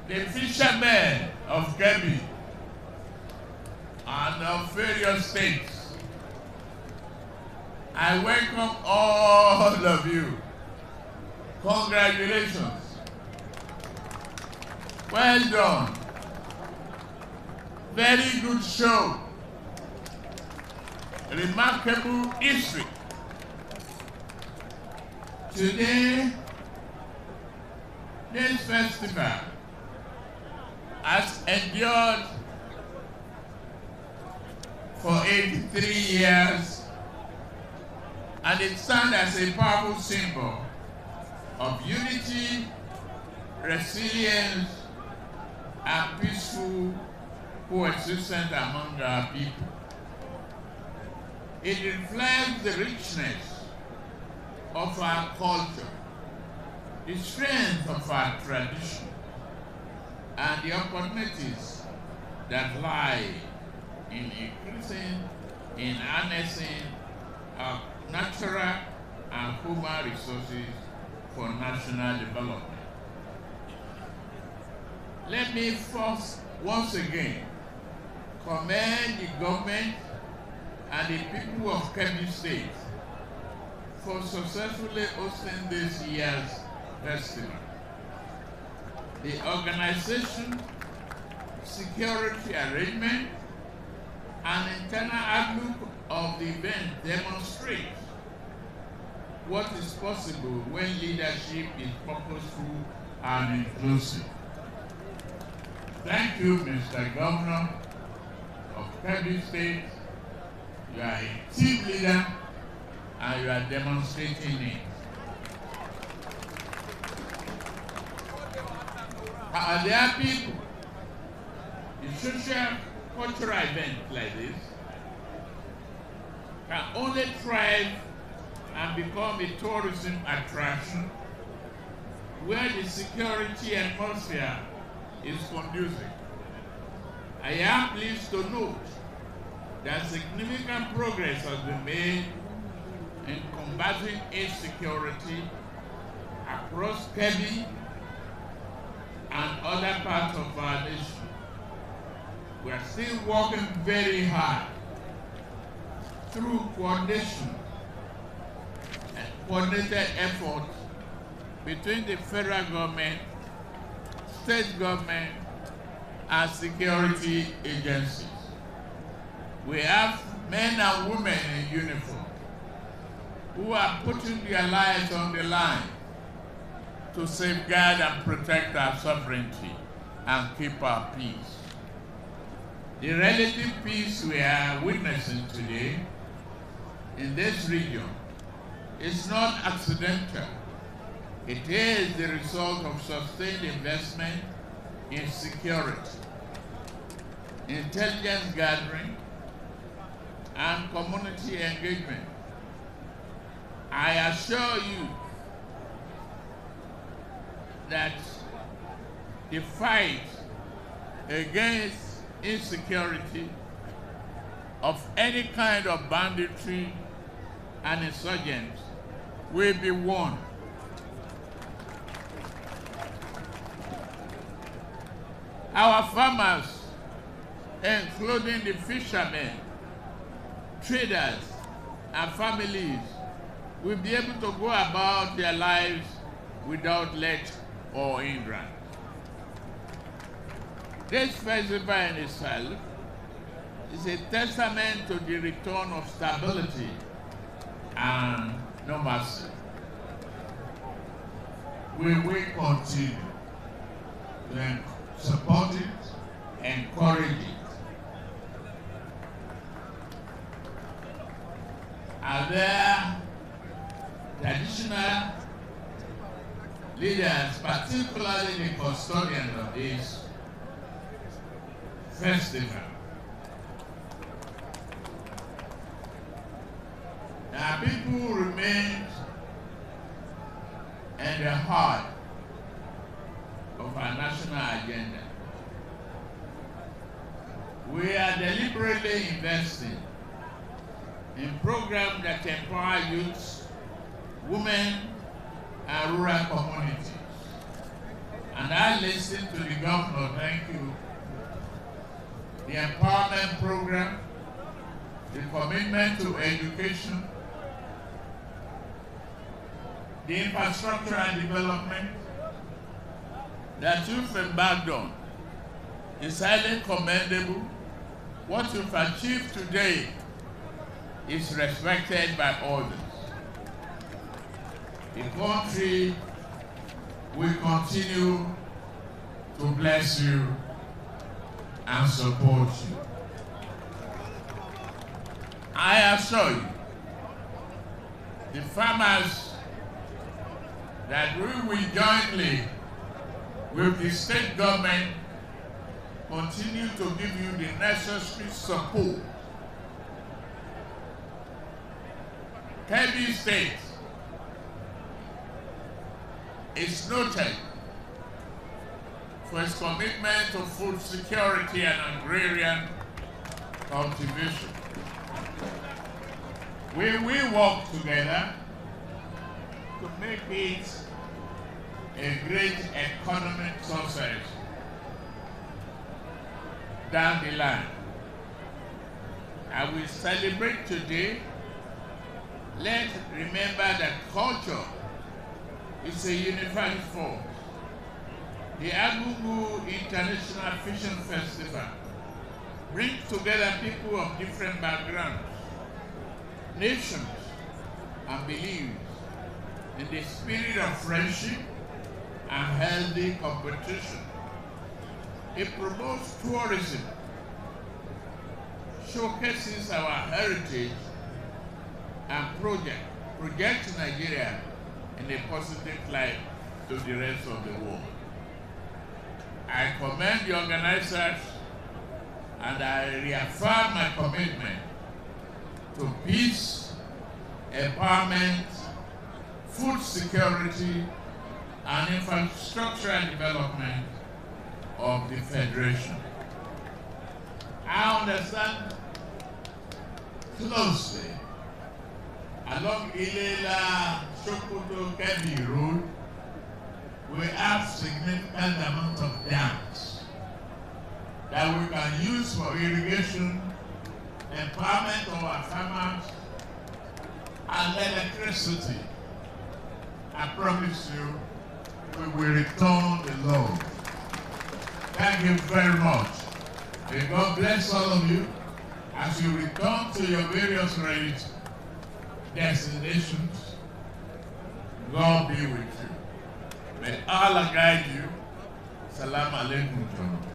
the fishermen of Kebbi and of various states, I welcome all of you. Congratulations. Well done. Very good show. Remarkable history. Today, this festival has endured for 83 years, and it stands as a powerful symbol of unity, resilience, and peaceful coexistence among our people. It reflects the richness of our culture, the strength of our tradition, and the opportunities that lie in increasing, in harnessing our natural and human resources for national development. Let me first, once again, commend the government and the people of Kebbi State for successfully hosting this year's festival. The organization, security arrangement, and internal outlook of the event demonstrates what is possible when leadership is purposeful and inclusive. Thank you, Mr. Governor of Kebbi State. You are a team leader and you are demonstrating it. There are people, the social cultural event like this can only thrive and become a tourism attraction where the security atmosphere is conducive. I am pleased to note that significant progress has been made in combating insecurity across Kebbi and other parts of our nation. We are still working very hard through coordination and coordinated efforts between the federal government, state government, and security agencies. We have men and women in uniform who are putting their lives on the line to safeguard and protect our sovereignty and keep our peace. The relative peace we are witnessing today in this region is not accidental. It is the result of sustained investment in security, intelligence gathering, and community engagement. I assure you that the fight against insecurity of any kind of banditry and insurgents will be won. Our farmers, including the fishermen, traders, and families, will be able to go about their lives without let or hindrance. This festival in itself is a testament to the return of stability and normalcy. We will continue to support it, encourage it. Are there traditional leaders, particularly the custodians of this festival? There are people who remain at the heart of our national agenda. We are deliberately investing in programs that empower youth, women, and rural communities, and While listening to the governor, thank you, the empowerment program, the commitment to education, the infrastructure and development that you've embarked on is highly commendable. What you've achieved today is respected by others. The country will continue to bless you and support you. I assure you, the farmers, that we will jointly with the state government continue to give you the necessary support. Kebbi State is noted for its commitment to food security and agrarian cultivation. We will work together to make it a great economic success down the line. As we celebrate today, let's remember that culture is a unifying force. The Argungu International Fishing Festival brings together people of different backgrounds, nations, and beliefs in the spirit of friendship and healthy competition. It promotes tourism, showcases our heritage, and projects Nigeria in a positive light to the rest of the world. I commend the organizers and I reaffirm my commitment to peace, empowerment, food security, and infrastructure and development of the Federation. I understand closely along Ilela Sokoto Kebbi Road, we have significant amount of dams that we can use for irrigation, empowerment of our farmers, and electricity. I promise you, we will return the load. Thank you very much. May God bless all of you as you return to your various destinations. God be with you. May Allah guide you. Salam alaikum.